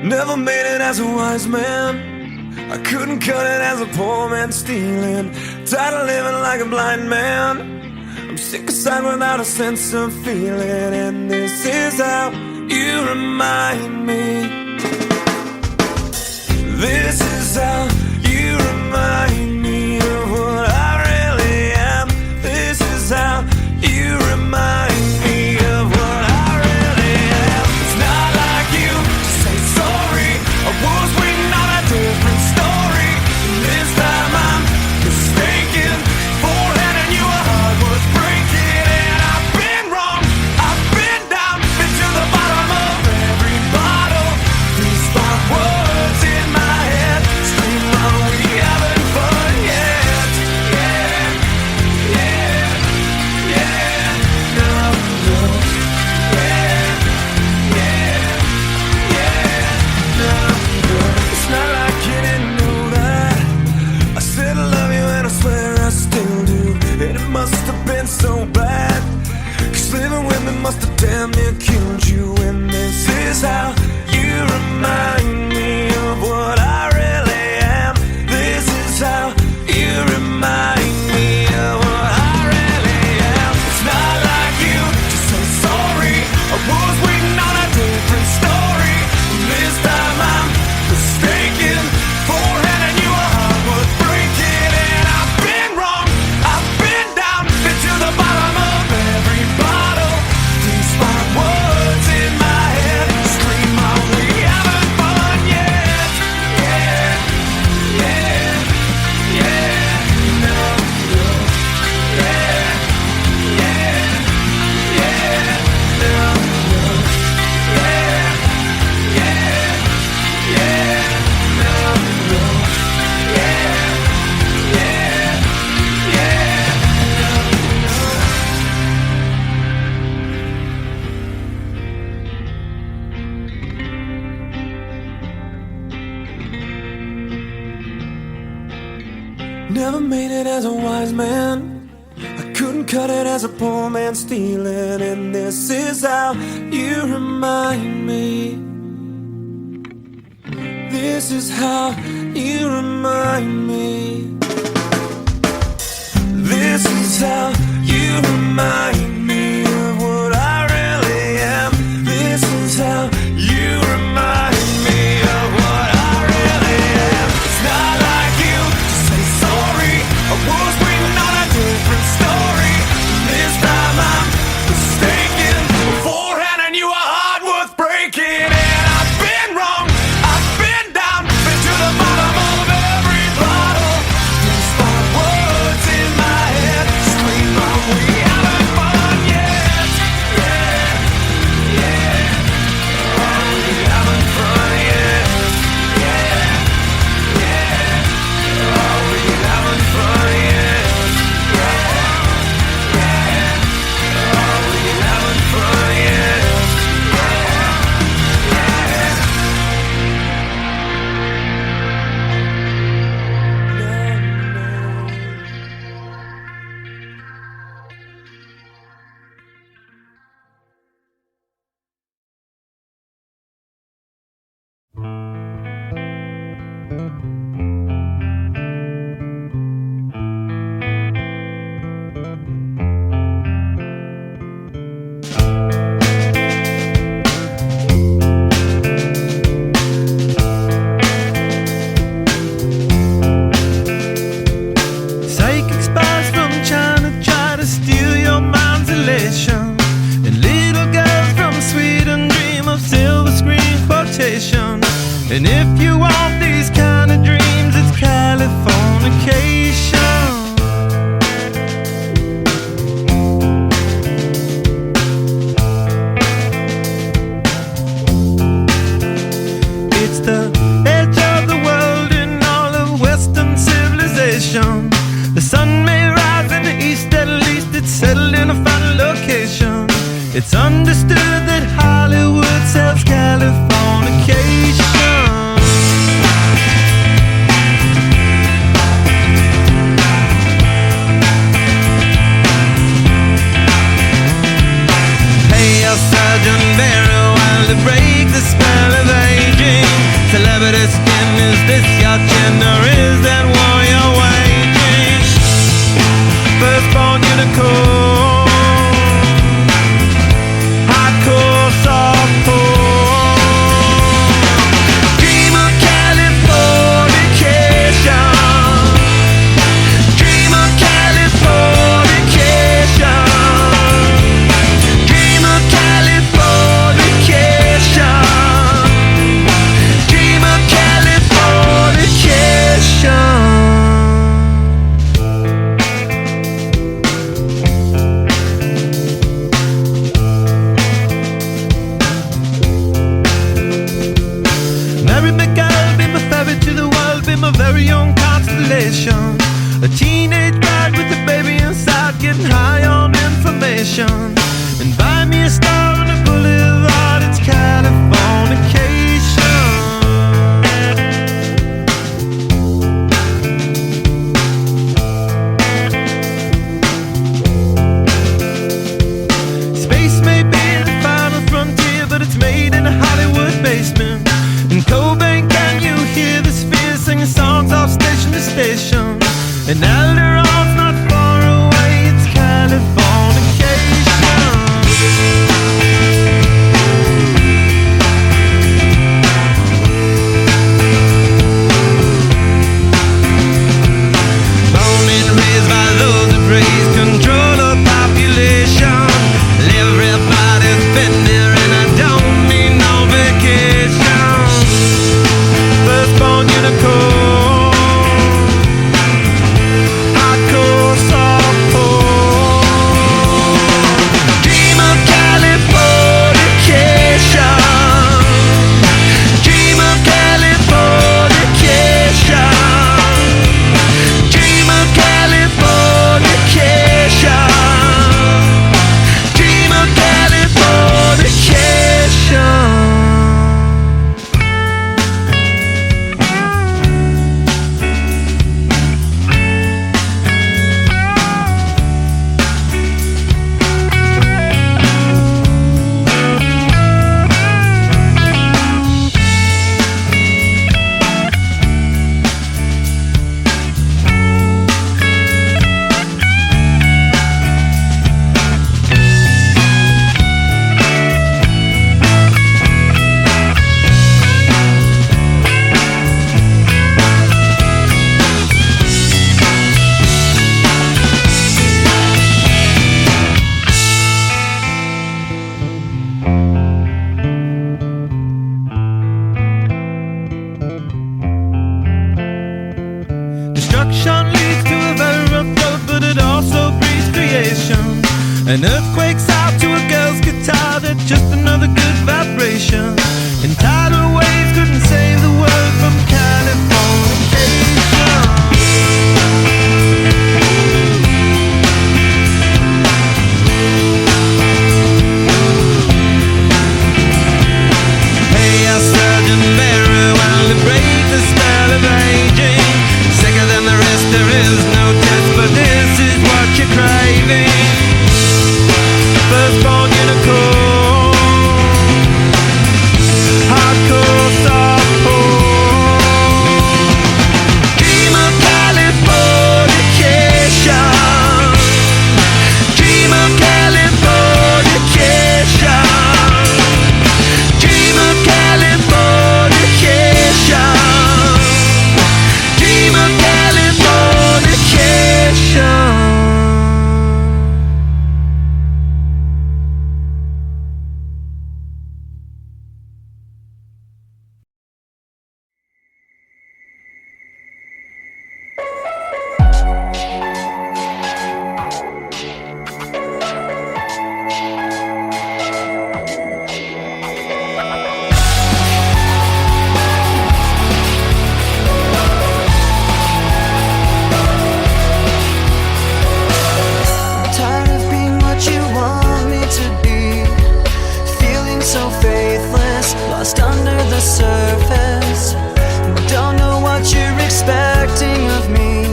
Never made it as a wise man. I couldn't cut it as a poor man stealing. Tired of living like a blind man. I'm sick aside without a sense of feeling. And this is how you remind me. This is how you remind me of what I really am. This is how you remind me of what I really am. It's not like you to say sorry. I was waiting on a different story. This time I'm mistaken for handing you a heart worth breaking. And I've been wrong, I've been down, been to the bottom of every bottle. These five words in my head scream, are we having fun yet? Yeah, yeah, yeah, no, no. Yeah, yeah, yeah, no, no. It's not like you didn't know that I said I love you and I swear I still do. And it must have been so bad, 'cause living with me must have damn near killed you. And this is how you remind me of what I really am. This is how you remind me of what I really am. It's not like you to say sorry. I was waiting on a different story. This time I'm mistaken for handing you a heart worth breaking. And I've been wrong, I've been down, been to the bottom of every bottle. These five words in my head scream, are we having fun yet? Yeah, yeah, yeah, no, no. Yeah, yeah, yeah, no, no. Yeah, yeah, yeah, no, no. Yeah, yeah, yeah, Never made it as a wise man. I couldn't cut it as a poor man stealing. And this is how you remind me. This is how you remind me. This is how you remind me of what I really am. This is how you remind me of what I really am. It's not like you to say sorry. I was waiting on a different story. This time I'm mistaken for handing you a heart worth breaking. And I've been wrong, I've been down, been to the bottom of every bottle. These five words in my head scream, are we having fun yet? Yeah, yeah, are we having fun yet? Yeah, yeah, are we having fun yet? Yeah, yeah, are we having fun yet? Psychic spies from China try to steal your mind's elation. And little girls from Sweden dream of silver screen quotation. And if you want these kind of dreams, it's Californication. It's the edge of the world in all of Western civilization. The sun may rise in the east, at least it's settled in a final location. It's understood that Hollywood sells Californication. Pay your surgeon very well to break the spell of aging. Destruction leads to a very rough road, but it also breeds creation. An earthquake's out to a girl's guitar, that's just another good vibration. And tidal waves couldn't save the world from Californication. Hey, I surgeon very well to break the spell of aging. Sicker than the rest, there is no test, but this is what you're craving. Firstborn unicorn, hardcore softcore. Dream of Californication. Dream of Californication. Dream of Californication. Dream of Californication. Tired of being what you want me to be, feeling so faithless, lost under the surface. Don't know what you're expecting of me,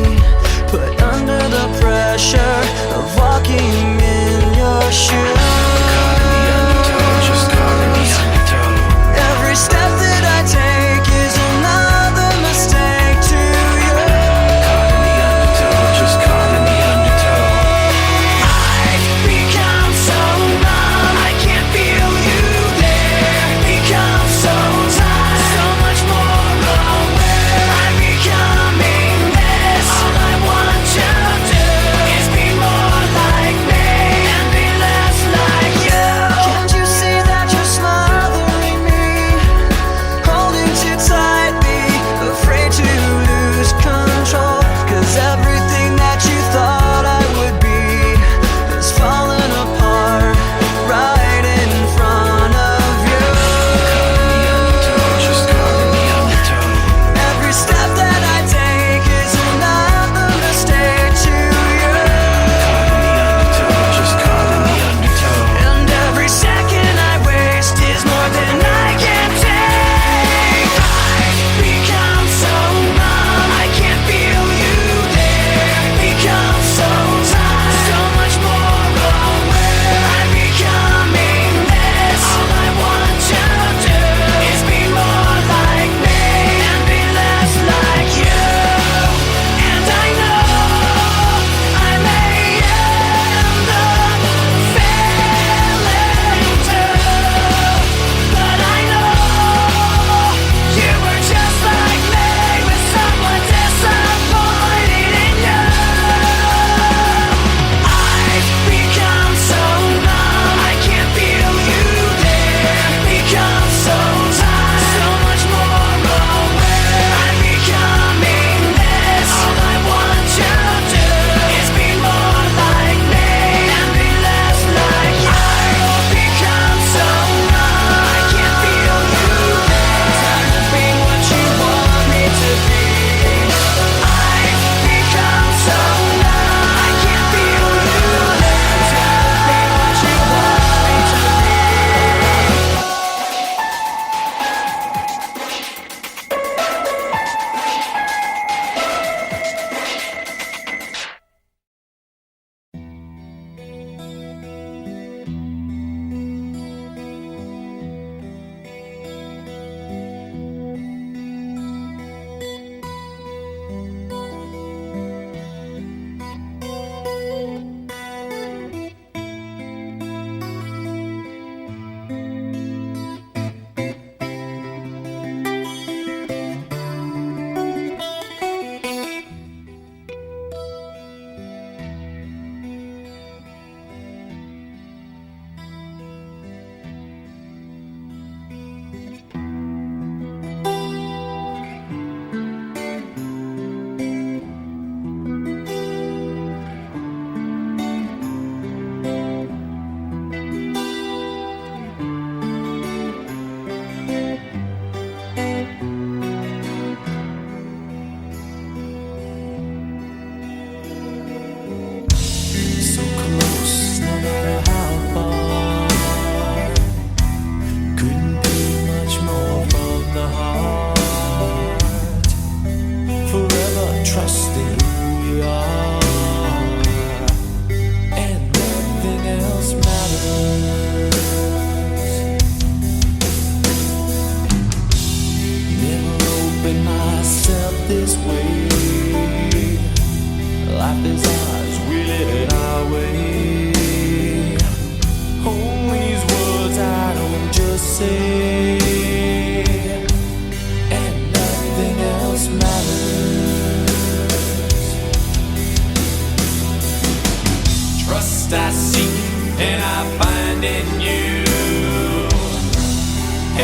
put under the pressure of walking in your shoes. Every step that I take is another mistake to you. I've become so numb, I can't feel you there. Become so tired, so much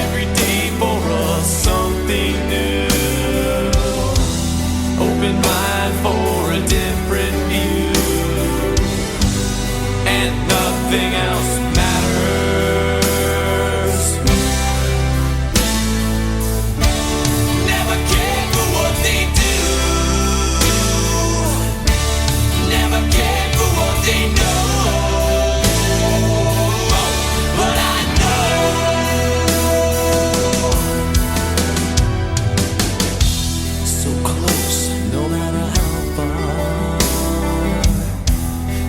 Every day for us something new. Open mind for a different view. And nothing else matters. Never cared for what they do. Never cared for what they know. But I know so close, no matter how far.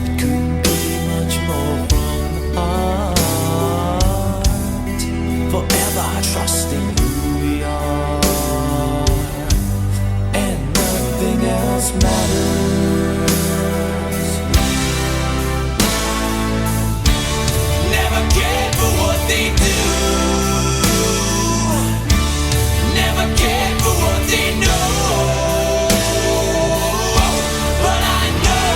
It couldn't be much more from the heart. Forever trusting who we are. And nothing else matters. Never cared for what they do. Never cared for what they know. But I know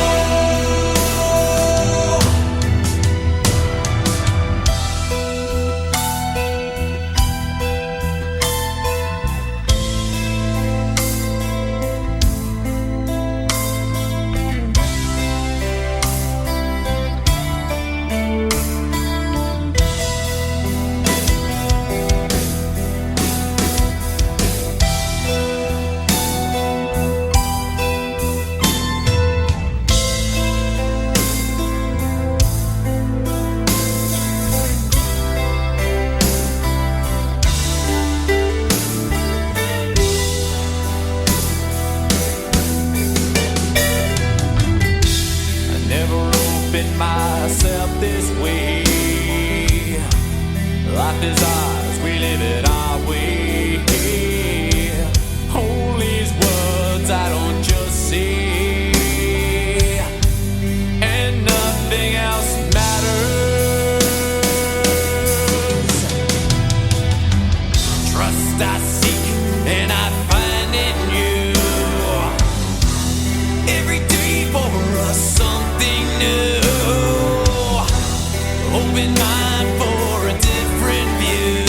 I never opened myself this way. Life is ours, we live it our way. Hold these words I don't just say. And nothing else matters. Trust I seek and I find in you. Every day for us something new. Open mind for a different view.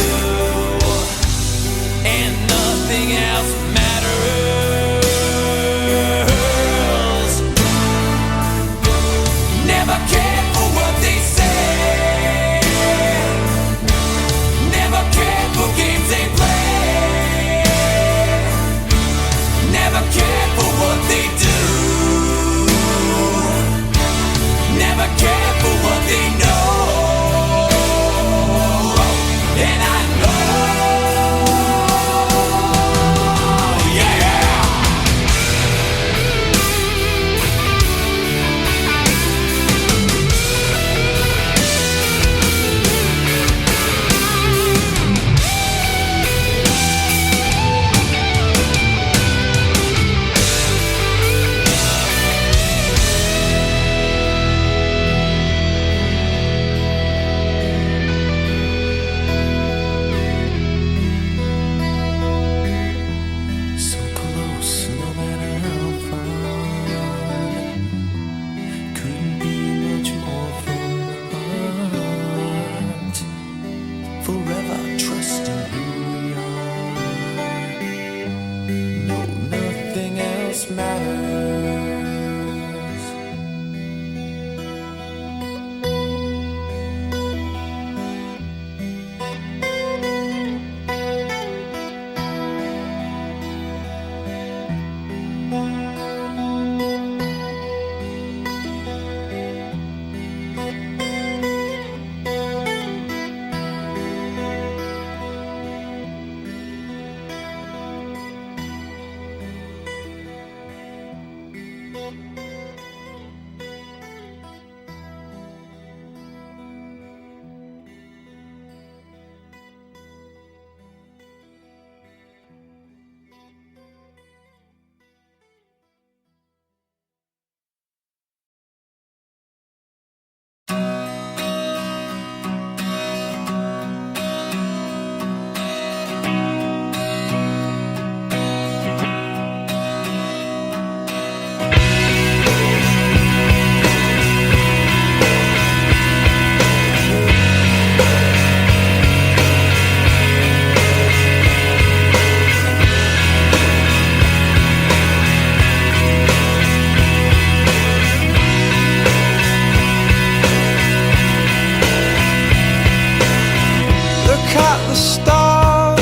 the stars,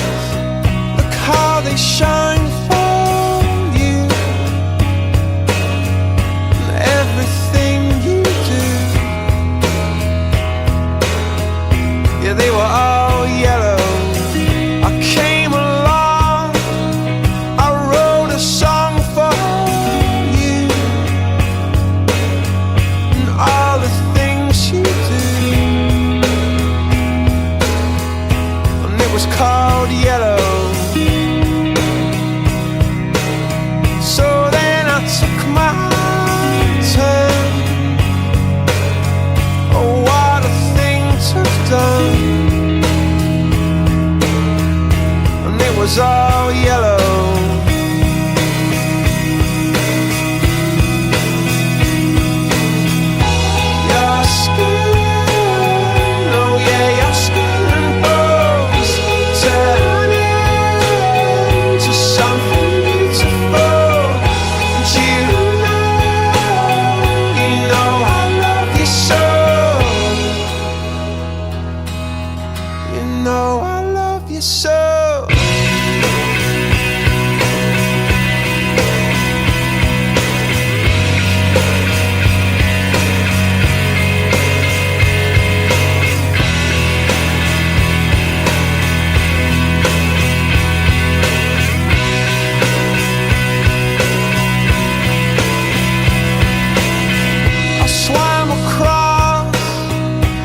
look how they shine for you. And everything you do, yeah, they were all yellow. I came along, I wrote a song for you. And all the things you do, and it was called Yellow. So then I took my turn. Oh, what a thing to have done. And it was all yellow. Your skin, oh yeah, your skin and bones turn into something beautiful. And you know I love you so. You know I love you so. I swam across,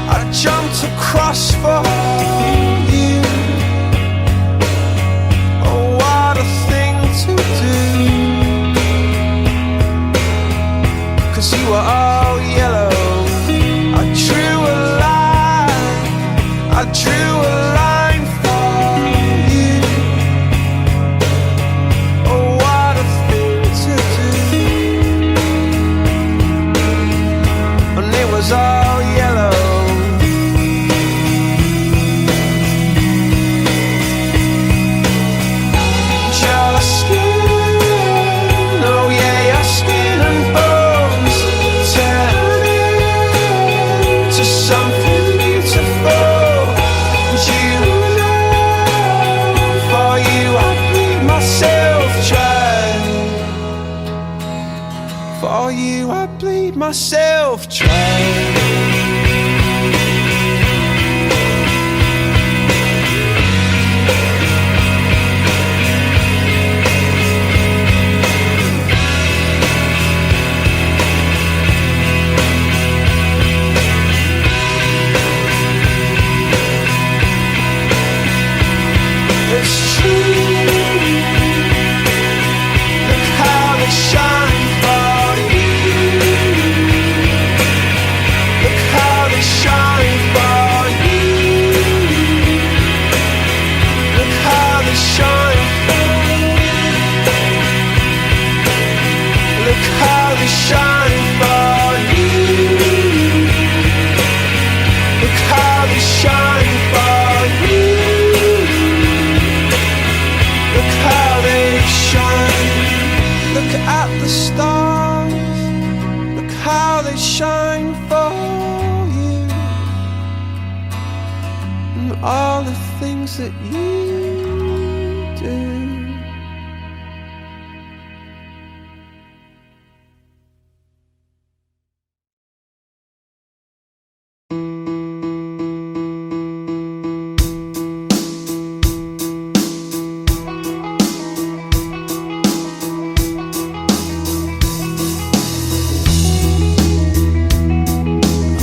I jumped across for you. Oh, what a thing to do. 'Cause you were all yellow. I drew a line, I drew a line for you. Oh, what a thing to do. And it was all yellow. Your skin, oh yeah, your skin and bones turn into something beautiful. And you know, for you I bleed myself dry. For you I bleed myself dry. It's true. Look how they shine for you. Look how they shine for you. Look how they shine for you. Look how they shine for you. Look how they shine for you. Look how they shine. Look at the stars. Look how they shine for you. And all the things that you do.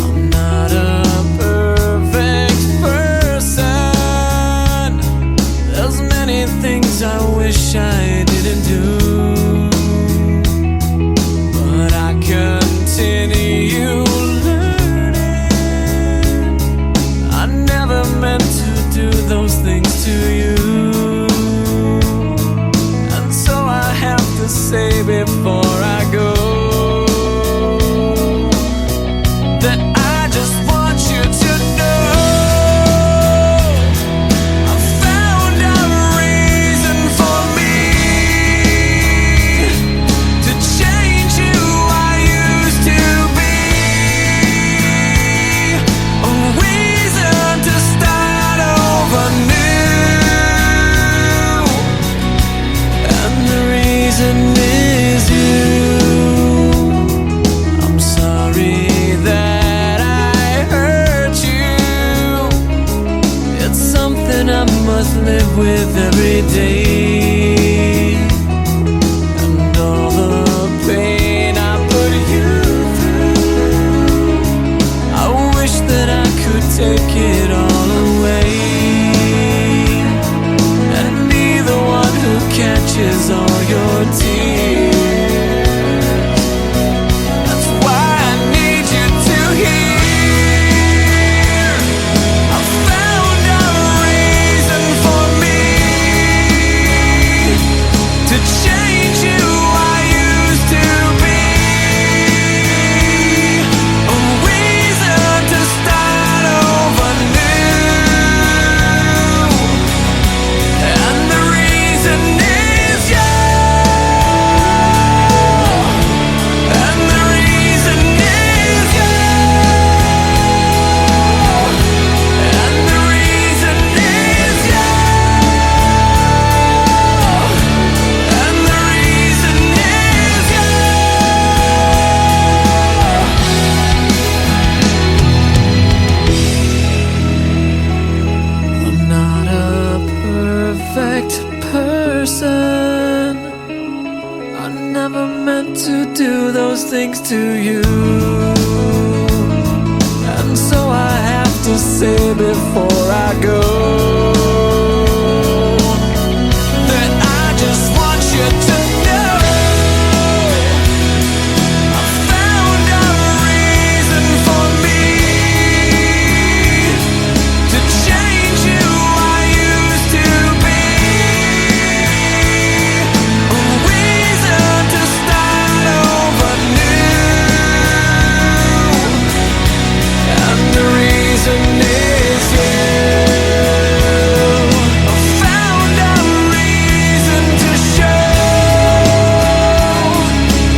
I'm not a perfect person. There's many things I must live with every day, and all the pain I put you through. I wish that I could take it all away and be the one who catches all your tears. That's why I need you to hear. I found a reason for me to change who I used to be, a reason to start over new, and the reason is you, and the reason is you, and the reason is you, and the reason is you. I'm not a perfect person. I never meant to do those things to you, and so I have to say before I go that I just want you to know I found a reason for me to change who I used to be, a reason to start over new, and the reason is you. I found a reason to show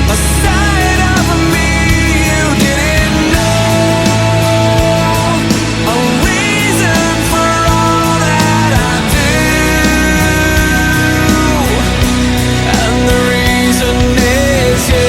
a side of me you didn't know, a reason for all that I do, and the reason is you.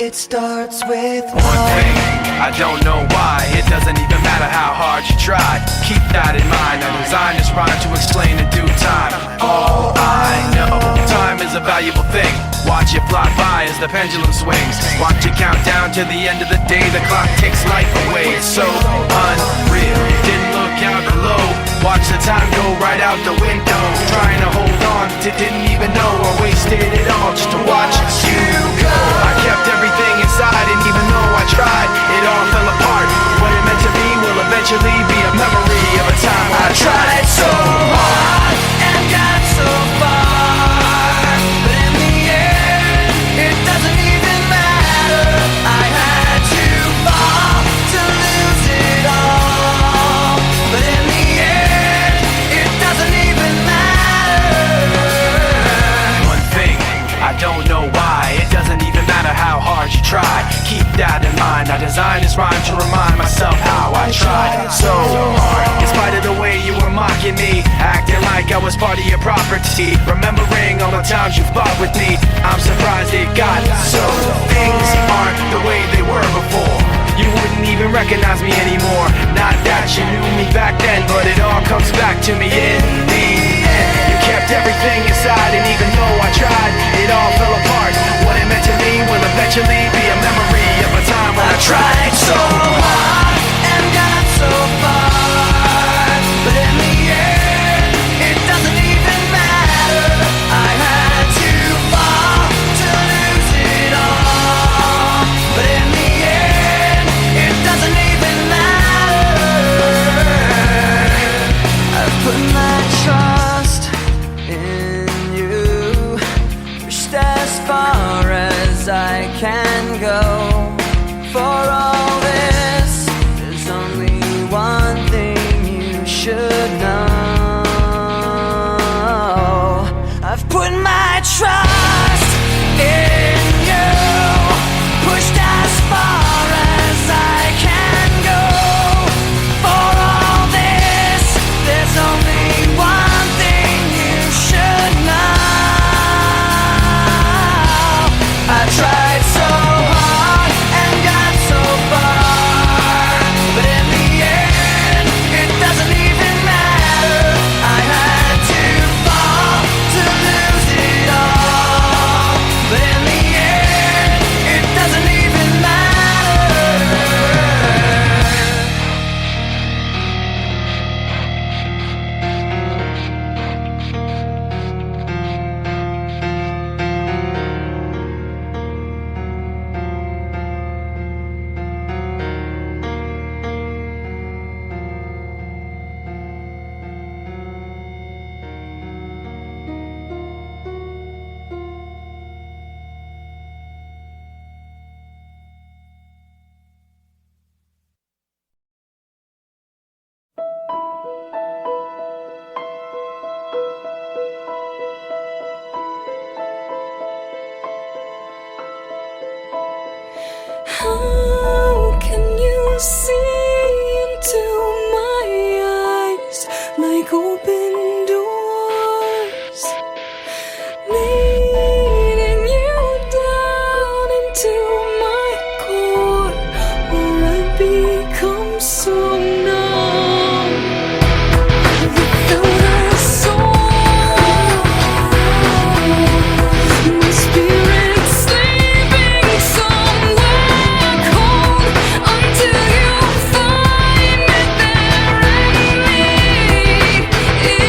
It starts with One thing, I don't know why. It doesn't even matter how hard you try. Keep that in mind. I designed this rhyme to explain in due time. All I know, time is a valuable thing. Watch it fly by as the pendulum swings. Watch it count down to the end of the day. The clock takes life away. It's so unreal. Didn't look out below. Watch the time go right out the window. Trying to hold on to didn't even know I wasted it all just to watch you go. I kept everything inside, and even though I tried, it all fell apart. What it meant to be will eventually be a memory of a time when I tried so hard and got so far, but in the end, it doesn't even matter. I had to fall to lose it all, but in the end, it doesn't even matter. One thing, I don't know why. It doesn't even matter how hard you try. Keep that in mind. I designed this rhyme to remind myself how I tried so hard. In spite of the way you were mocking me, acting like I was part of your property, remembering all the times you fought with me, I'm surprised it got so. Things aren't the way they were before. You wouldn't even recognize me anymore. Not that you knew me back then, but it all comes back to me in the end. You kept everything inside, and even though I tried, it all fell apart. What it meant to me will eventually be a memory of a time when I tried so hard And got so far, but in the end, it doesn't even matter. I had to fall to lose it all, but in the end, it doesn't even matter. I've put my trust in you, pushed as far as I can go. For all this, there's only one thing you should know. open doors, leading you down into my core, where I become so numb without a soul. My spirit sleeping somewhere cold until you find me there and lead.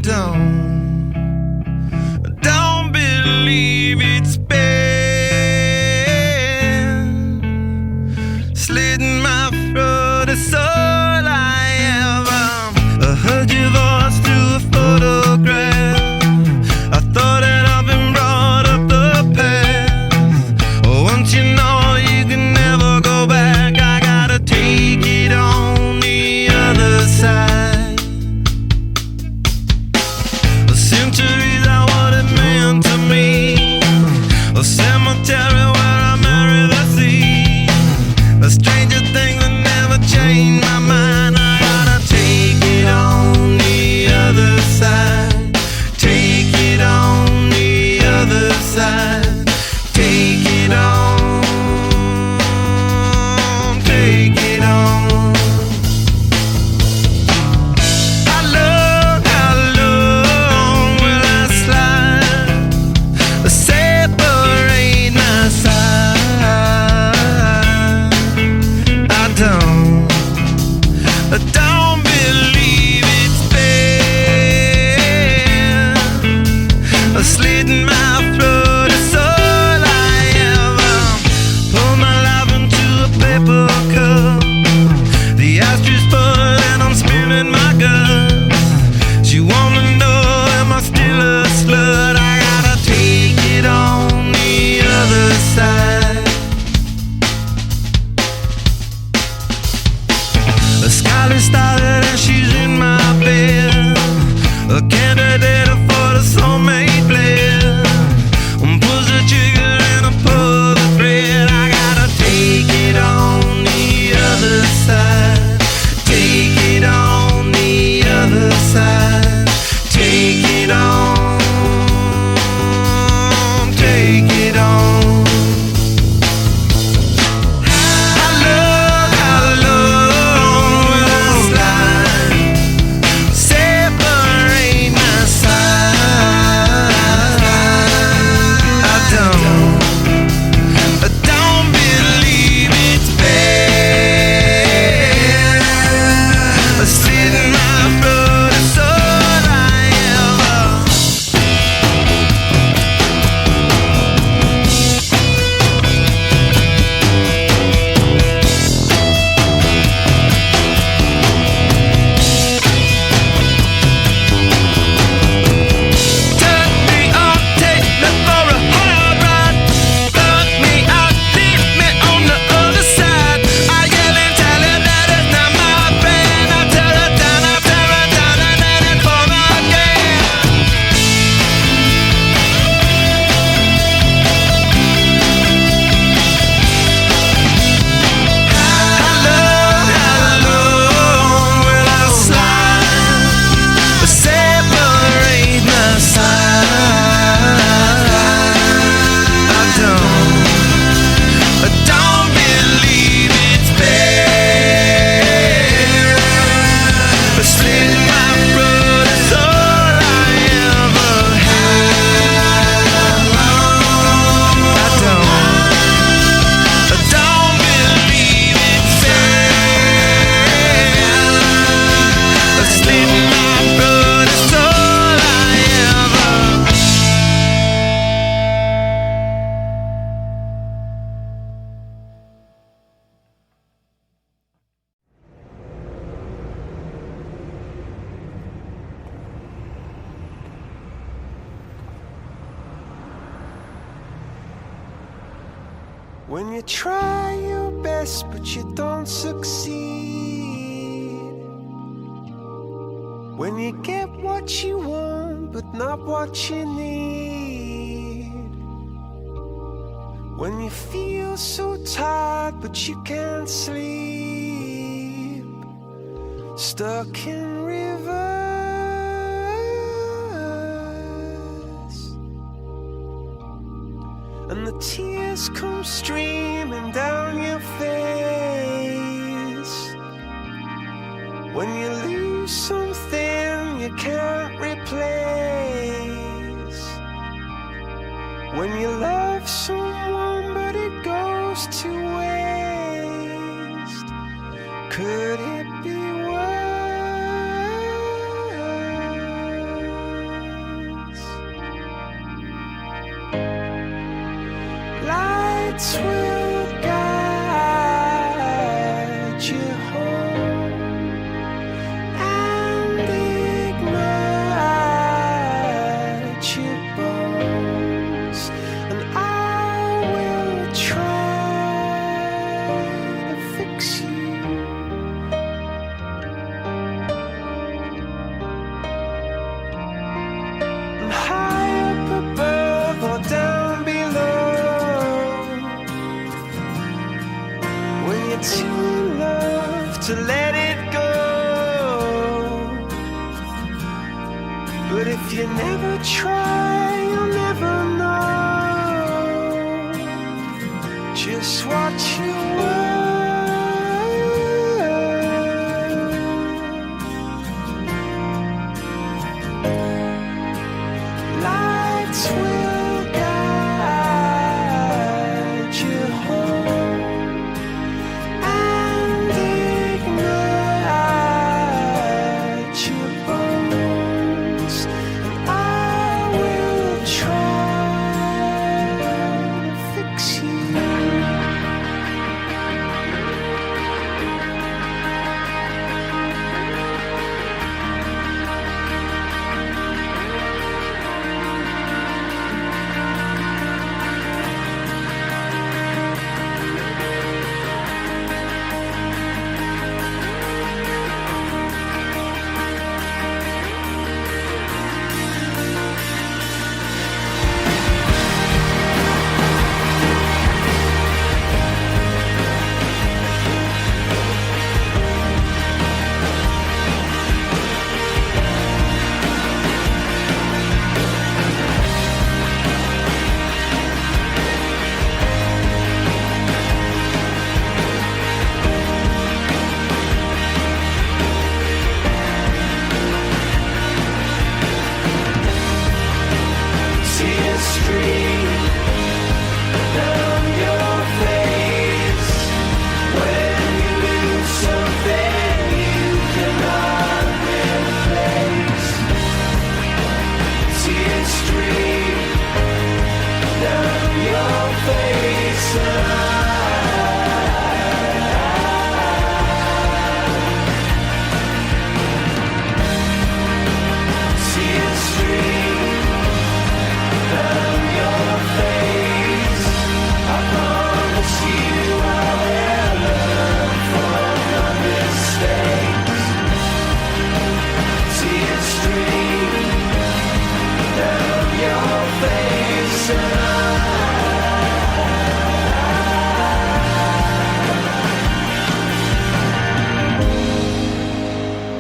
don't believe it's been slitting my throat. It's all I ever. I heard your voice through a photograph. I thought that I've been brought up the path. Once you know you can never go back, I gotta take it on the other side. A centuries are what it meant to me. A cemetery where I marry the sea. A stranger thing that never changed my mind. I gotta take it on the other side. Take it on the other side. Take it on. Take it on. How long will I slide? Separate my side. I don't believe it's been slitting my throat. It's all I ever. Pour my life into a paper cup. The ashtray full and I'm spilling my guts. She wanna know, am I still a slut? I gotta take it on the other side. A scarlet started and she's in my bed. A candidate for the soulmate blend. Pulls the trigger and I pull the thread. I gotta take it on the other side. Take it on the other side. Take it on. Take it on. How long will I slide? Separate my side. I don't believe it's been slitting my throat. It's all I ever. Turn me on, take me for a hard ride. Fuck me out, leave me on the other side. I yell and tell her that it's not my friend. I tear her down, and then it fall again. How long will I slide? Separate my side. I don't believe it's been slitting my throat. It's all I ever had. I don't believe it's been slitting my throat. It's all I ever. When you try your best but you don't succeed. When you get what you want but not what you need. When you feel so tired but you can't sleep. Stuck in rivers. And the tears come streaming down your face. When you lose something you can't replace. When you love someone but it goes to waste. Could it be worse? lights will guide you home and ignite your bones, and I will try to fix you. And high up above or down below, when you're too in love to let it go. But if you never try, you'll never know just what you were. Lights will guide you home and ignite your bones, and I will try to fix you. Tears stream down your face when you lose something you cannot replace. Tears stream down your face, tears stream down your face. I promise you I will learn from my mistakes. Tears stream down your face,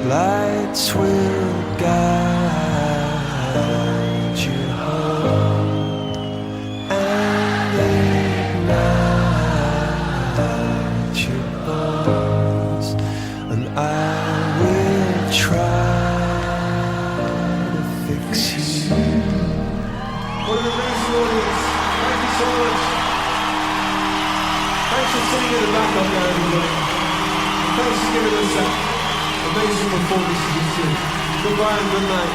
lights will guide you home and ignite your bones, and I will try to fix you. What an amazing audience. Thank you so much. Thanks for sitting in the back up there, everybody. And thanks for giving us that amazing performance to see. Goodbye and good night.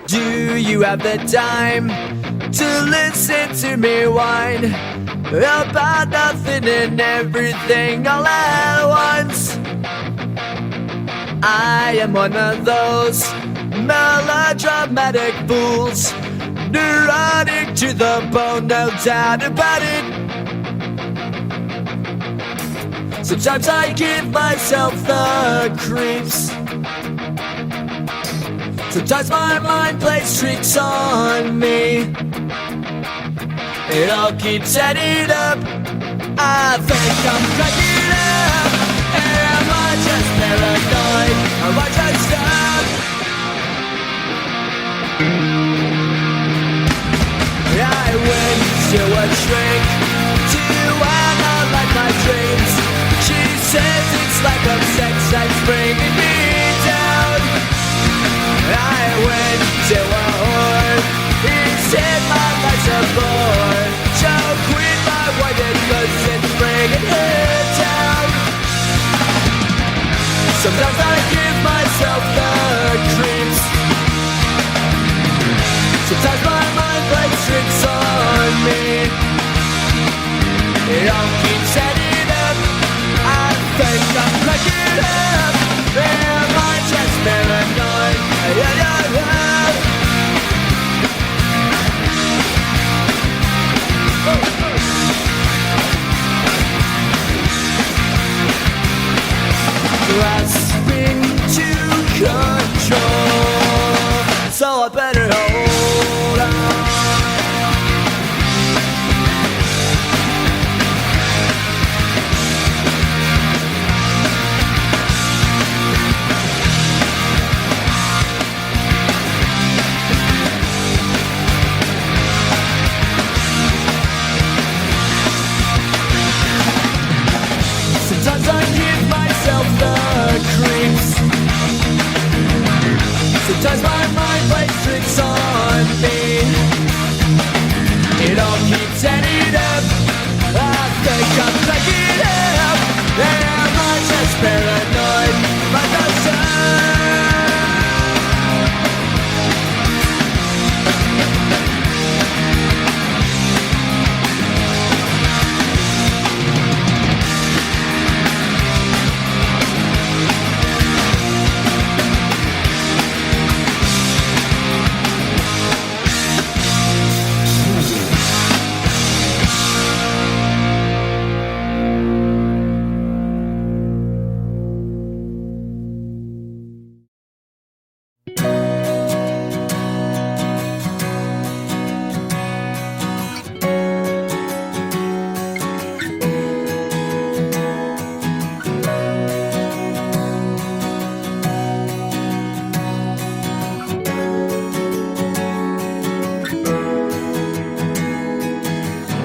Do you have the time to listen to me whine about nothing and everything all at once? I am one of those melodramatic fools, neurotic to the bone, no doubt about it. Sometimes I give myself the creeps. Sometimes my mind plays tricks on me. It all keeps adding up. I think I'm cracking up. Am I just paranoid? Am I just stuck? I went to a shrink to analyze my dreams. She says it's like a sex that's bringing me down. I went to a Sometimes my mind plays tricks on me. It all keeps adding up. I think I'm taking it up, and I'm just paranoid by the sun.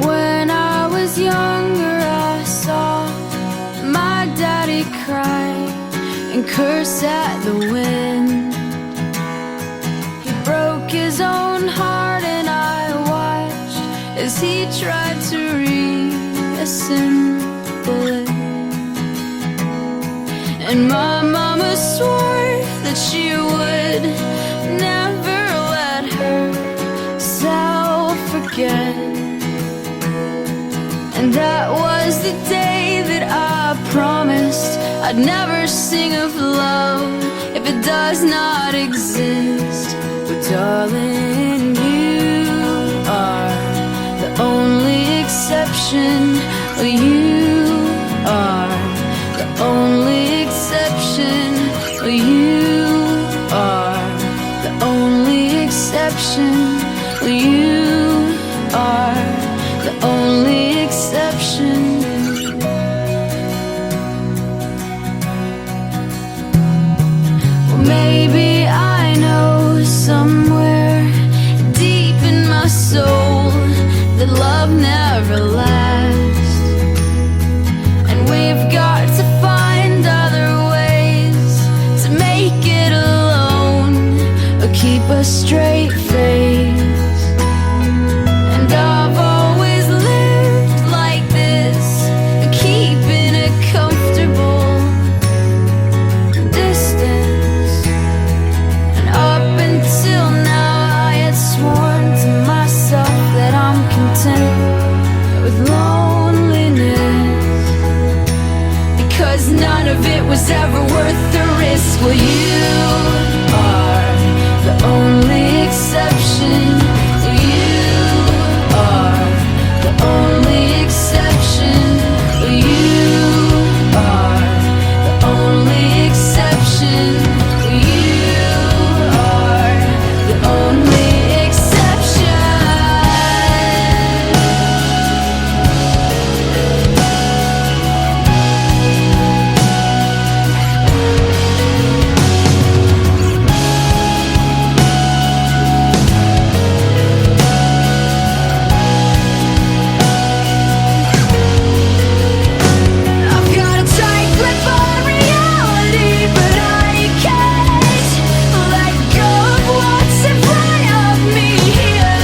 When I was younger, I saw my daddy cry and curse at the wind. He broke his own heart, and I watched as he tried to reassemble it. And my mama swore that she would never let herself forget. And that was the day that I promised I'd never sing of love if it does not exist. But darling, you are the only exception. You are the only exception. You are the only exception. You are the only exception. Well, maybe I know somewhere deep in my soul that love never lasts, and we've got to find other ways to make it alone or keep a straight face. And I've always lived like this, keeping a comfortable distance. And up until now I had sworn to myself that I'm content with loneliness, because none of it was ever worth the risk. Well, you are the only exception. You are the only exception. You are the only exception. You are the only exception. I've got a tight grip on reality, but I can't let go of what's in front of me here.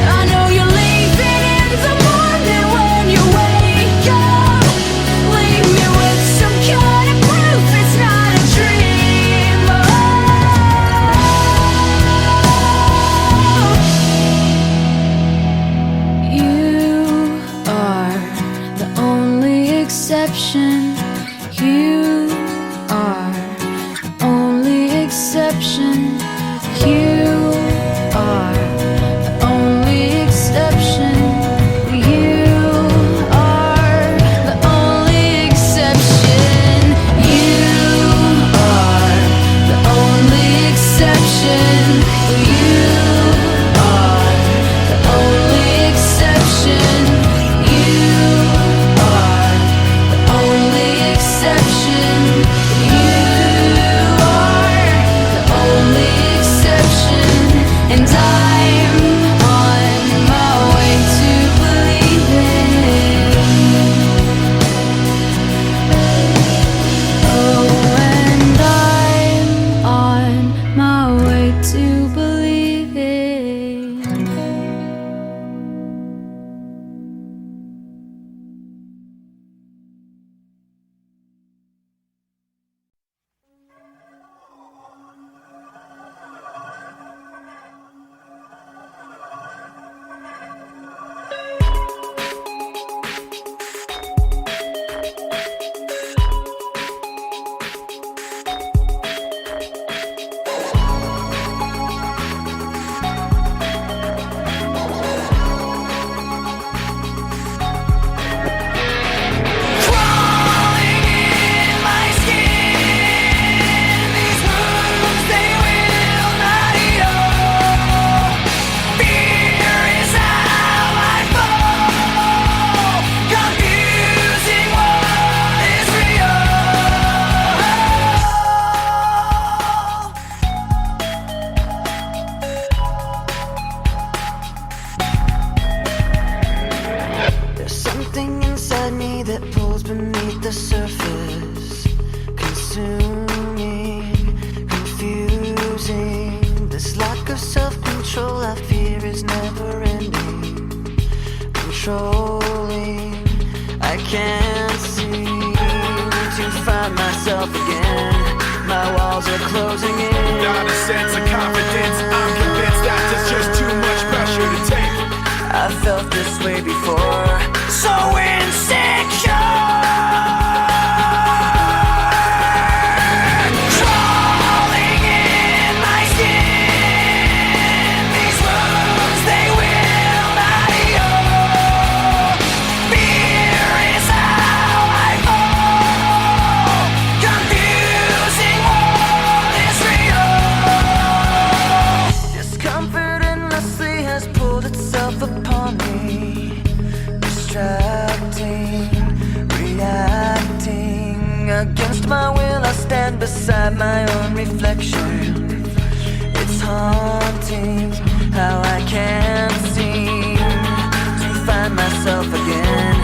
I know you're leaving in the morning when you wake up. Leave me with some kind of proof it's not a dream. You are the only exception. You are the only exception. You are the only exception. You are the only exception. You are the only exception. You are the only exception. You are the only exception. inside me that pulls beneath the surface, consuming, confusing. This lack of self-control I fear is never ending, controlling. I can't seem to find myself again. My walls are closing in. Not a sense of confidence, I'm convinced that there's just too much pressure to take. I felt this way before, so insecure. Crawling in my skin, these wounds they will not heal. Fear is how I fall, confusing what is real. Discomfort endlessly has pulled itself upon me, distracting, reacting. Against my will I stand beside my own reflection. It's haunting how I can't seem to find myself again.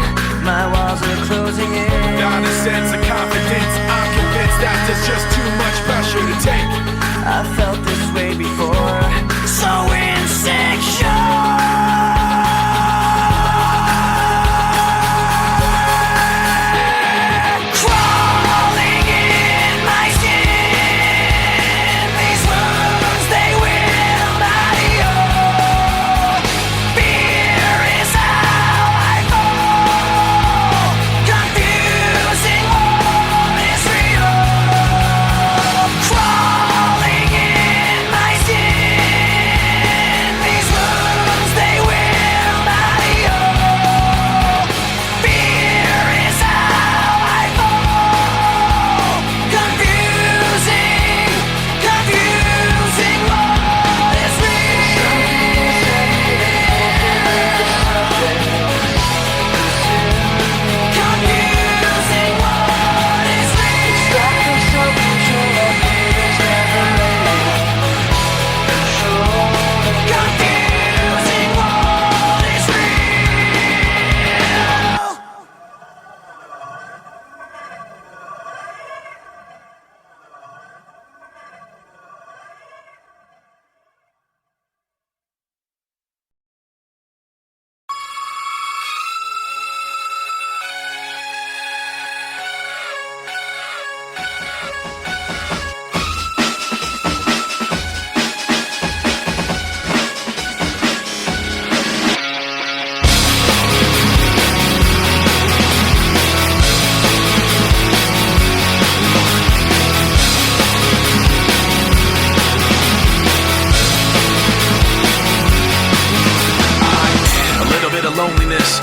My walls are closing in. Not a sense of confidence, I'm convinced that there's just too much pressure to take. I felt this way before, so insecure.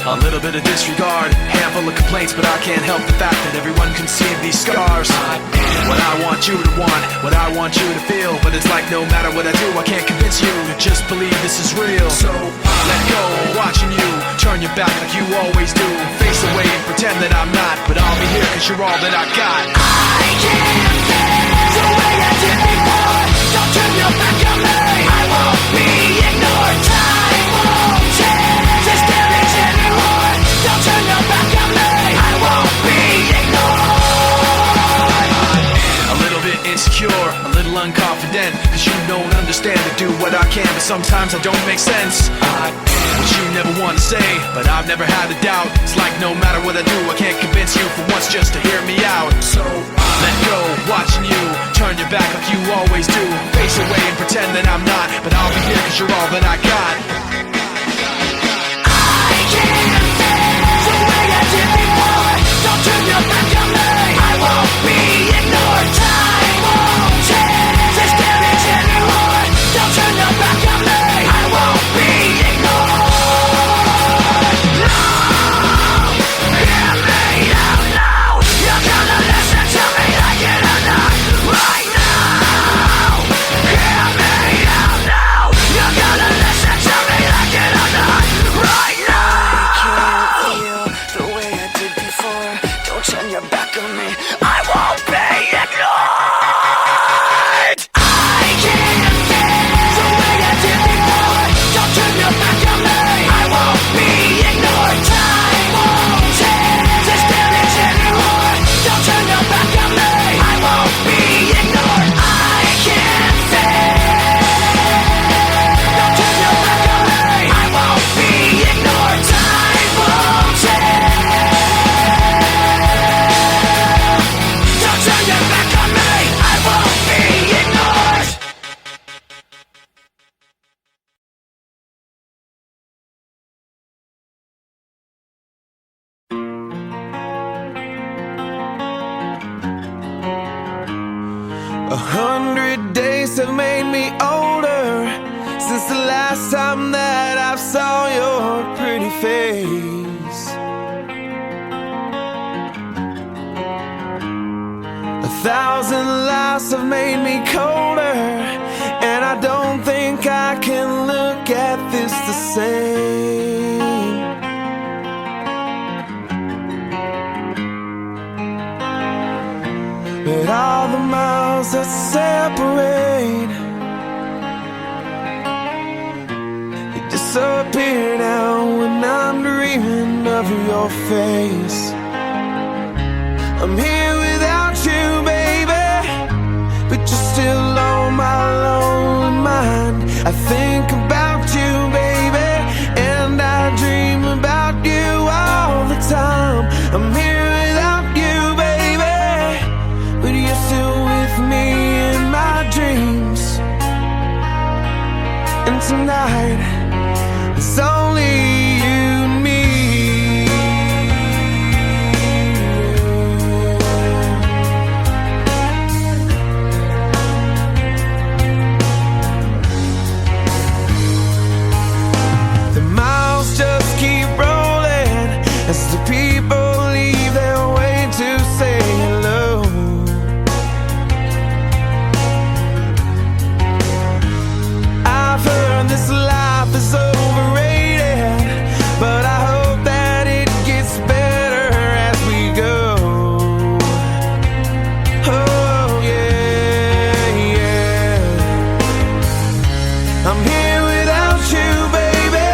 A little bit of disregard, handful of complaints, but I can't help the fact that everyone can see these scars. What I want you to want, what I want you to feel, but it's like no matter what I do, I can't convince you to just believe this is real. So let go, watching you turn your back like you always do. Face away and pretend that I'm not, but I'll be here cause you're all that I got. I can't feel the way I did before. Don't turn your back on me, I won't be ignored. Time won't change this damage anymore. Don't turn your back on me, I won't be ignored. A little bit insecure, a little unconfident, cause you don't understand to do what I can, but sometimes I don't make sense. What you never want to say, but I've never had a doubt. It's like no matter what I do, I can't convince you for once just to hear me out. So let go, watching you turn your back like you always do. Face away and pretend that I'm not, but I'll be here cause you're all that I got. I can't feel the way I did before. Don't turn your back on me, I won't be ignored. Time won't change this damage anymore. Don't turn your back on me, I won't be ignored. Right now, hear me out now. You're gonna listen to me. 100 days have made me older since the last time that I saw your pretty face. 1,000 lives have made me colder, and I don't think I can look at this the same. But all the miles that separate, they disappear now when I'm dreaming of your face. I'm here without you, baby, but you're still on my lonely mind. I think about you, baby, and I dream about you all the time. I'm here without you, baby, but you're still with me in my dreams. And tonight, it's only you and me. The miles just keep rolling as the people leave their way to say hello. I've heard this life is overrated, but I hope that it gets better as we go. Oh yeah, yeah. I'm here without you, baby,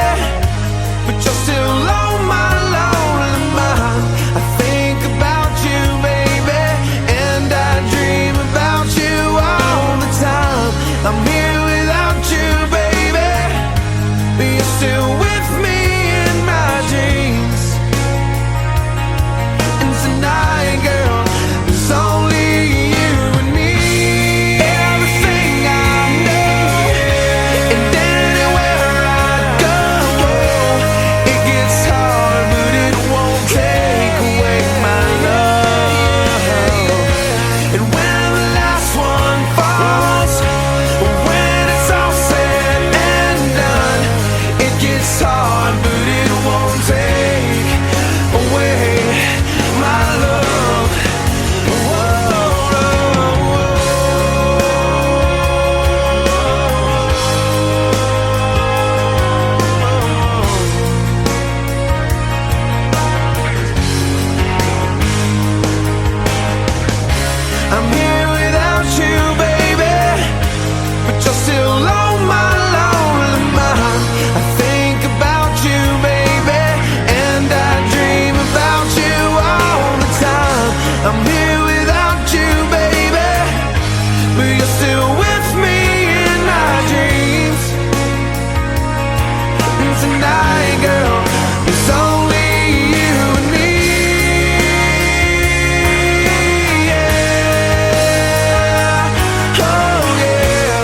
but you're still on my lonely mind. I think about you, baby, and I dream about you all the time. I'm here without you, baby, but you're still with me in my dreams. And tonight, girl, there's only you and me. Everything I know, and anywhere I go, it gets hard, but it won't take away my love. And when the last one falls, when it's all said and done, it gets hard, but it won't take away my love. I'm here without you, baby, but you're still on my lonely mind. I think about you, baby, and I dream about you all the time. I'm here without you, baby, but you're still with me in my dreams. And tonight, girl, it's only you and me. Yeah. Oh yeah.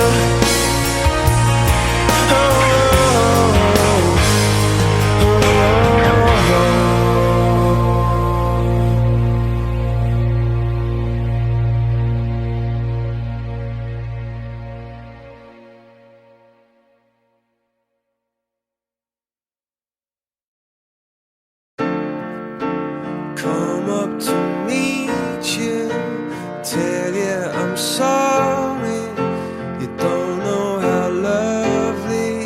Come up to meet you, tell you I'm sorry. You don't know how lovely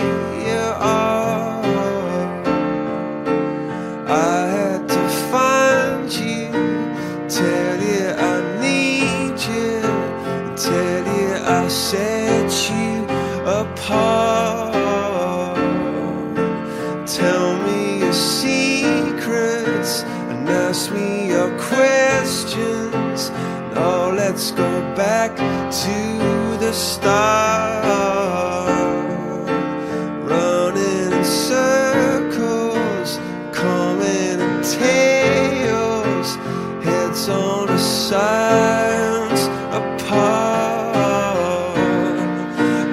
you are. I had to find you, tell you I need you, tell you I set you apart. Tell me your secrets and ask me your questions. Now let's go back to the start. Running in circles, coming in tails, heads on the sides apart.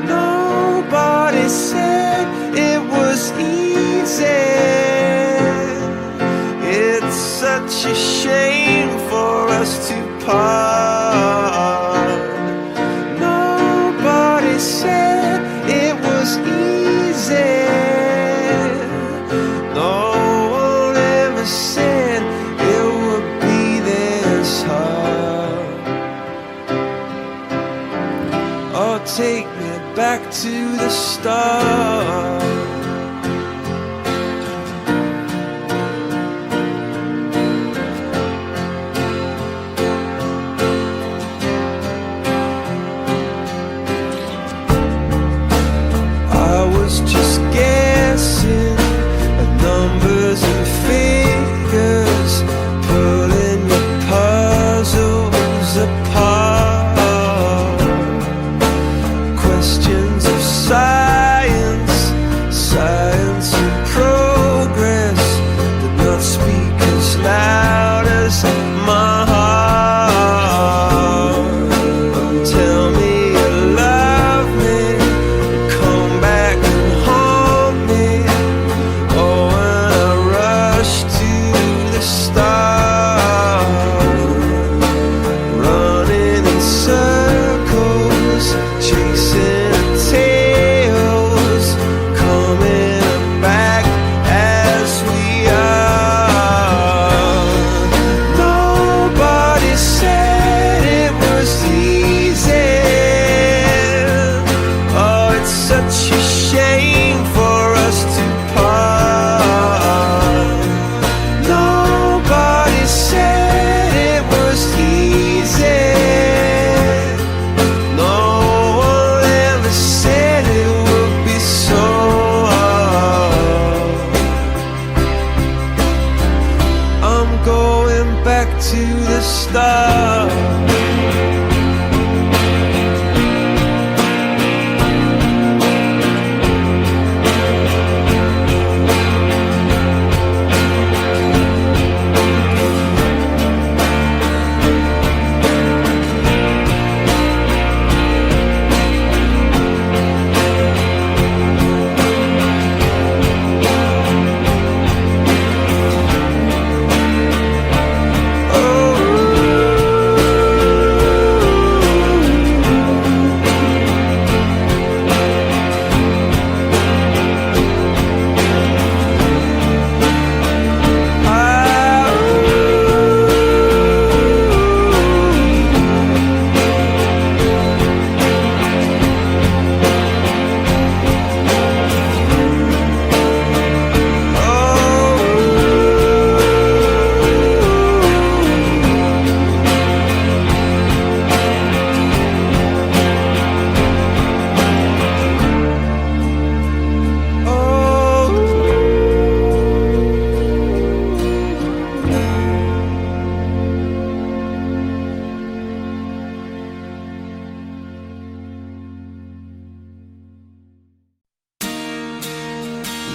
Nobody said it was easy. It's such a shame for us to part. back to the start. I was just guessing at numbers and figures, pulling your puzzles apart. Questions of science, science and progress did not speak as loud as my heart. Tell me you love me, come back and haunt me. Oh, when I rush to the start, running in circles, chasing tails, coming back as we are. Nobody said it was easy. Oh, it's such a shame for us to part. Nobody said it was easy. No one ever said it would be so hard. I'm going back to the start.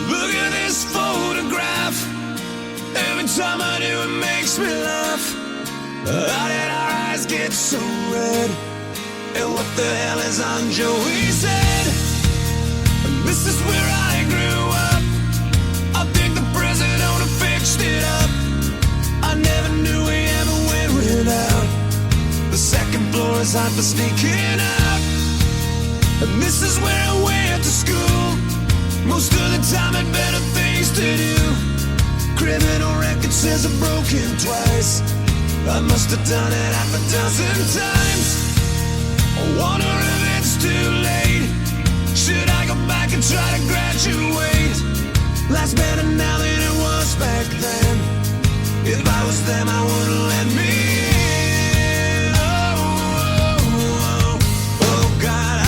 Look at this photograph. Every time I do, it makes me laugh. How did our eyes get so red? And what the hell is on Joey's head? This is where I grew up. I think the president fixed it up. I never knew we ever went without. The second floor is hot for sneaking out. And this is where I went to school. Most of the time had better things to do. Criminal record says I've broken twice. I must have done it half a dozen times. I wonder if it's too late. Should I go back and try to graduate? Life's better now than it was back then. If I was them, I wouldn't let me in. Oh, God,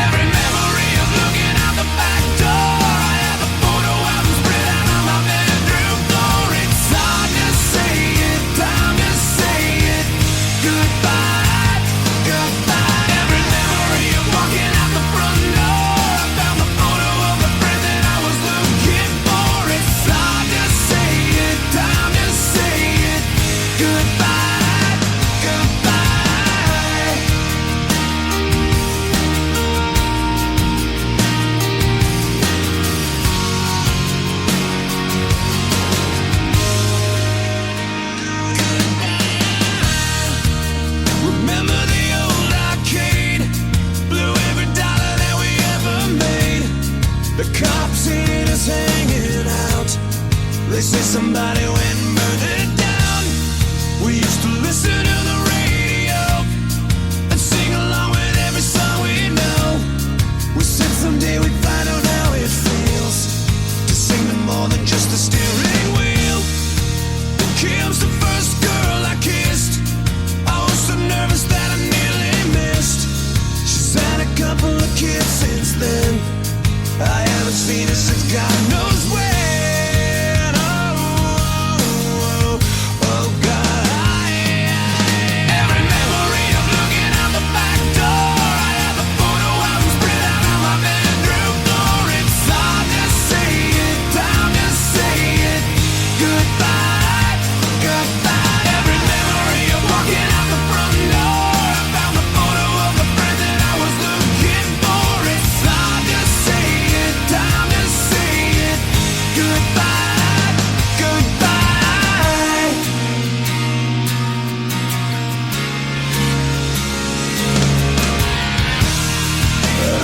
every memory of looking out the back door. I have a photo album spread out on my bedroom floor. It's hard to say it, time to say it. Goodbye, goodbye. Every memory of walking out the front door. I found the photo of the friend that I was looking for. It's hard to say it, time to say it. Goodbye, goodbye. Remember the old arcade? Blew every dollar that we ever made. The cops seen us hanging out. They say somebody went and burned it down. We used to listen to the radio and sing along with every song we know. more than just a steering wheel. Kim's the first girl I kissed. I was so nervous that I nearly missed. She's had a couple of kids since then. I haven't seen her since God knows when. Oh God. Every memory of looking out the back door. I have a photo album spread out on my bedroom floor. It's hard to say it, time to say it. Goodbye, goodbye. Every memory of walking out the front door. I found the photo of the friend that I was looking for. It's hard to say it, time to say it. Goodbye, goodbye.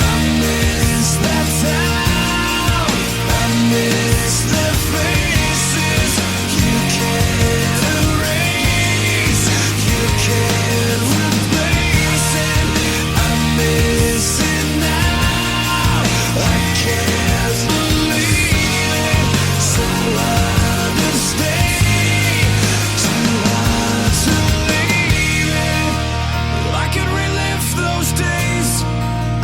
I miss that town. I miss the faces. You can't erase. You can't replace it. I miss it now. I can't believe it. So hard to stay. Too hard to leave it. I could relive those days.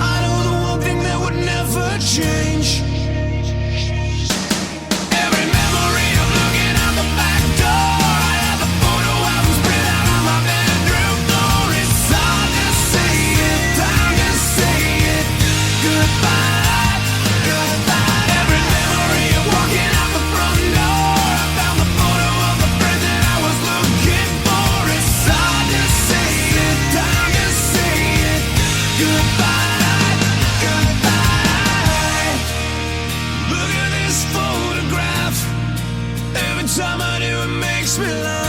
I know the one thing that would never change. Every memory of looking out the back door. I have the photo album spread out on my bedroom floor. It's hard to say it, time to say it. Goodbye, goodbye. Every memory of walking out the front door. I found the photo of the friend that I was looking for. It's hard to say it, time to say it. Goodbye, goodbye. Look at this photograph. Every time I do, it makes me laugh.